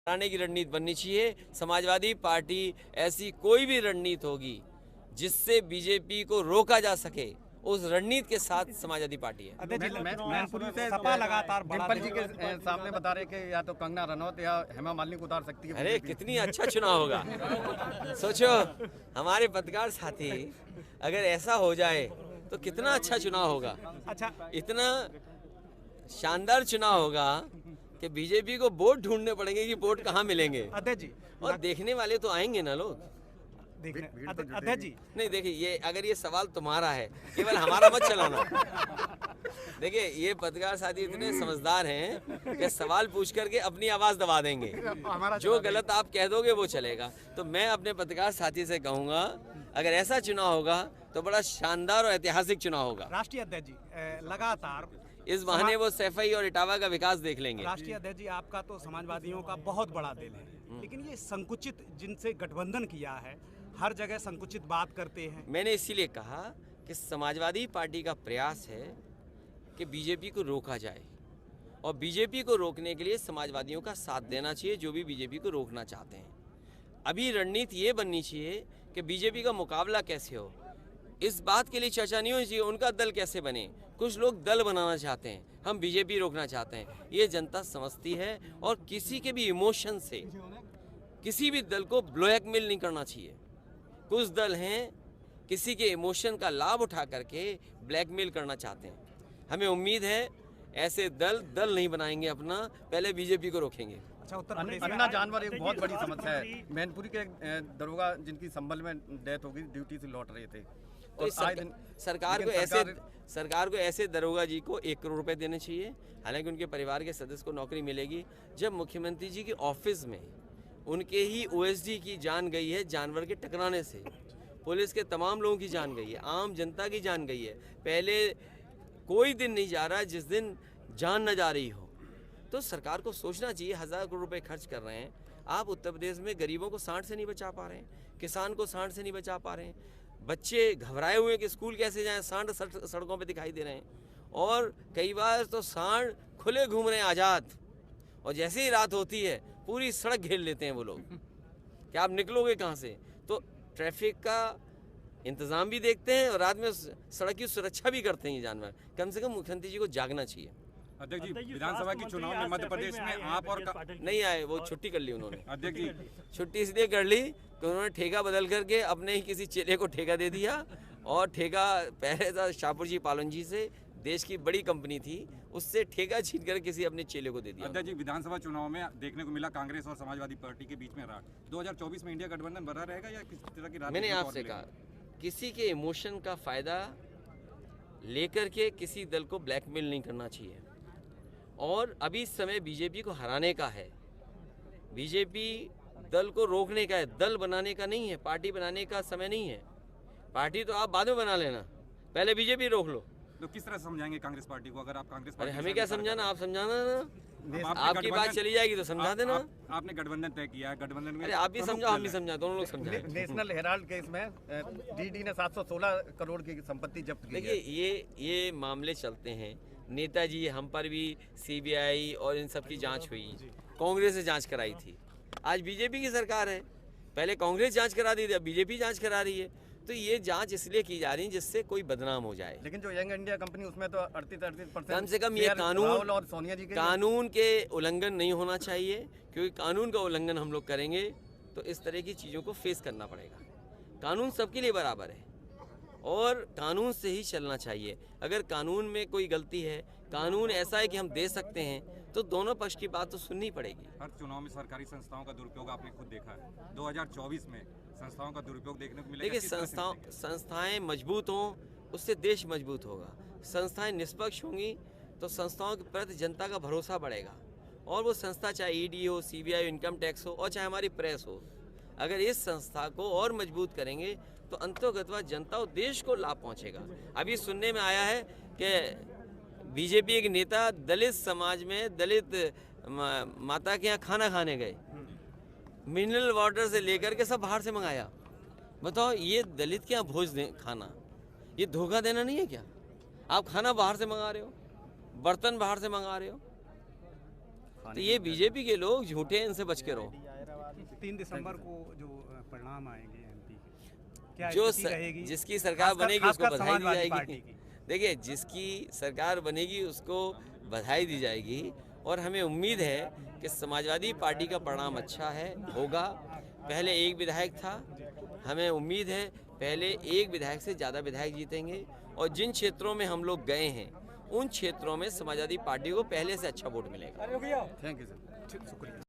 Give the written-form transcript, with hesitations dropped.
हराने की रणनीति बननी चाहिए। समाजवादी पार्टी ऐसी कोई भी रणनीति होगी जिससे बीजेपी को रोका जा सके, उस रणनीति के साथ समाजवादी पार्टी है। मैनपुरी से सपा लगातार डिम्पल जी के सामने बता रहे कि या तो कंगना रनौत या हेमा मालिनी को उतार सकती है। अरे कितनी अच्छा चुनाव होगा। सोचो हमारे पत्रकार साथी, अगर ऐसा हो जाए तो कितना अच्छा चुनाव होगा। अच्छा, इतना शानदार चुनाव होगा कि बीजेपी को वोट ढूंढने पड़ेंगे कि वोट कहाँ मिलेंगे। अध्यक्ष जी, और देखने वाले तो आएंगे ना लोग देखने। अध्यक्ष जी, नहीं देखिए, ये अगर ये सवाल तुम्हारा है, केवल हमारा मत चलाना। देखिए ये पत्रकार साथी इतने समझदार हैं कि सवाल पूछ करके अपनी आवाज दबा देंगे, जो गलत आप कह दोगे वो चलेगा। तो मैं अपने पत्रकार साथी से कहूंगा, अगर ऐसा चुनाव होगा तो बड़ा शानदार और ऐतिहासिक चुनाव होगा। राष्ट्रीय अध्यक्ष जी, लगातार इस बहाने वो सैफई और इटावा का विकास देख लेंगे। राष्ट्रीय अध्यक्ष जी, आपका तो समाजवादियों का बहुत बड़ा दिल है, लेकिन ये संकुचित जिनसे गठबंधन किया है, हर जगह संकुचित बात करते हैं। मैंने इसीलिए कहा कि समाजवादी पार्टी का प्रयास है कि बीजेपी को रोका जाए, और बीजेपी को रोकने के लिए समाजवादियों का साथ देना चाहिए, जो भी बीजेपी को रोकना चाहते हैं। अभी रणनीति ये बननी चाहिए कि बीजेपी का मुकाबला कैसे हो। इस बात के लिए चर्चा नहीं होनी चाहिए उनका दल कैसे बने। कुछ लोग दल बनाना चाहते हैं, हम बीजेपी रोकना चाहते हैं, ये जनता समझती है। और किसी के भी इमोशन से किसी भी दल को ब्लैकमेल नहीं करना चाहिए। कुछ दल हैं किसी के इमोशन का लाभ उठा करके ब्लैकमेल करना चाहते हैं। हमें उम्मीद है ऐसे दल नहीं बनाएंगे अपना, पहले बीजेपी को रोकेंगे। अच्छा, उत्तर प्रदेश अन्ना जानवर एक बहुत बड़ी समस्या है। मैनपुरी के दरोगा जिनकी संभल में डेथ हो गई, ड्यूटी से लौट रहे थे, तो सरकार को ऐसे दरोगा जी को 1 करोड़ रुपए देने चाहिए। हालांकि उनके परिवार के सदस्य को नौकरी मिलेगी। जब मुख्यमंत्री जी के ऑफिस में उनके ही ओएसडी की जान गई है जानवर के टकराने से, पुलिस के तमाम लोगों की जान गई है, आम जनता की जान गई है। पहले कोई दिन नहीं जा रहा जिस दिन जान न जा रही हो। तो सरकार को सोचना चाहिए, 1000 करोड़ रुपए खर्च कर रहे हैं आप उत्तर प्रदेश में, गरीबों को सांड से नहीं बचा पा रहे हैं, किसान को सांड से नहीं बचा पा रहे हैं, बच्चे घबराए हुए कि स्कूल कैसे जाएं, सांड सड़कों पे दिखाई दे रहे हैं। और कई बार तो सांड खुले घूम रहे हैं आज़ाद, और जैसे ही रात होती है पूरी सड़क घेर लेते हैं वो लोग कि आप निकलोगे कहाँ से। तो ट्रैफिक का इंतज़ाम भी देखते हैं और रात में सड़क की सुरक्षा भी करते हैं ये जानवर। कम से कम मुख्यमंत्री जी को जागना चाहिए। अध्यक्ष जी, विधानसभा के चुनाव में मध्य प्रदेश में आप और नहीं आए, वो छुट्टी कर ली उन्होंने। अध्यक्ष जी, छुट्टी इसलिए कर ली कि उन्होंने ठेका बदल करके अपने ही किसी चेले को ठेका दे दिया, और ठेका पहले था शाहपुर जी पालन जी से, देश की बड़ी कंपनी थी, उससे ठेका छीन कर किसी अपने चेले को दे दिया। अध्यक्ष जी, विधानसभा चुनाव में देखने को मिला कांग्रेस और समाजवादी पार्टी के बीच में राह। 2024 में इंडिया गठबंधन बना रहेगा या किस तरह की राह? मैंने आपसे कहा, किसी के इमोशन का फायदा लेकर के किसी दल को ब्लैकमेल नहीं करना चाहिए। और अभी समय बीजेपी को हराने का है, बीजेपी दल को रोकने का है, दल बनाने का नहीं है, पार्टी बनाने का समय नहीं है। पार्टी तो आप बाद में बना लेना, पहले बीजेपी रोक लो। तो किस तरह समझाएंगे कांग्रेस पार्टी को, अगर आप कांग्रेस अरे पार्टी हमें क्या समझाना, आप समझाना ना, आपकी बात चली जाएगी तो समझा देना। आपने गठबंधन तय किया है, गठबंधन में अरे आप भी समझाओ हम भी समझा, दोनों लोग समझाएं। नेशनल हेराल्ड केस में डीडी ने 716 करोड़ की संपत्ति जब्त की है। देखिए ये मामले चलते हैं, नेताजी हम पर भी सीबीआई और इन सब की जांच हुई, कांग्रेस ने जांच कराई थी, आज बीजेपी की सरकार है। पहले कांग्रेस जांच करा दी थी, अब बीजेपी जांच करा रही है। तो ये जांच इसलिए की जा रही है जिससे कोई बदनाम हो जाए। लेकिन जो यंग इंडिया कंपनी, उसमें तो 38% कम से कम ये कानून और सोनिया जी के कानून के उल्लंघन नहीं होना चाहिए, क्योंकि कानून का उल्लंघन हम लोग करेंगे तो इस तरह की चीज़ों को फेस करना पड़ेगा। कानून सबके लिए बराबर है और कानून से ही चलना चाहिए। अगर कानून में कोई गलती है, कानून ऐसा है कि हम दे सकते हैं, तो दोनों पक्ष की बात तो सुननी पड़ेगी। हर चुनाव में सरकारी संस्थाओं का दुरुपयोग आपने खुद देखा है। 2024 में संस्थाओं का दुरुपयोग देखने को मिलेगा। देखिए संस्थाएं मजबूत हों उससे देश मजबूत होगा। संस्थाएं निष्पक्ष होंगी तो संस्थाओं के प्रति जनता का भरोसा बढ़ेगा। और वो संस्था चाहे ईडी हो, सीबीआई हो, इनकम टैक्स हो, और चाहे हमारी प्रेस हो, अगर इस संस्था को और मजबूत करेंगे तो अंतोगतवा जनता और देश को लाभ पहुंचेगा। अभी सुनने में आया है कि बीजेपी एक नेता दलित समाज में दलित माता के यहाँ खाना खाने गए, मिनरल वाटर से लेकर के सब बाहर से मंगाया। बताओ, ये दलित के यहाँ भोज दें खाना, ये धोखा देना नहीं है क्या? आप खाना बाहर से मंगा रहे हो, बर्तन बाहर से मंगा रहे हो। तो ये बीजेपी के लोग झूठे हैं, इनसे बच के रहो। 3 दिसंबर को जो परिणाम आएंगे एमपी के, क्या जो स्थिति रहेगी? जिसकी सरकार खासकर- बनेगी उसको खासकर बधाई दी समाजवादी जाएगी। पार्टी की। देखिए, जिसकी सरकार बनेगी उसको बधाई दी जाएगी, और हमें उम्मीद है कि समाजवादी पार्टी का परिणाम अच्छा है, होगा। पहले एक विधायक था, हमें उम्मीद है पहले एक विधायक से ज़्यादा विधायक जीतेंगे, और जिन क्षेत्रों में हम लोग गए हैं उन क्षेत्रों में समाजवादी पार्टी को पहले से अच्छा वोट मिलेगा। Thank you sir. शुक्रिया।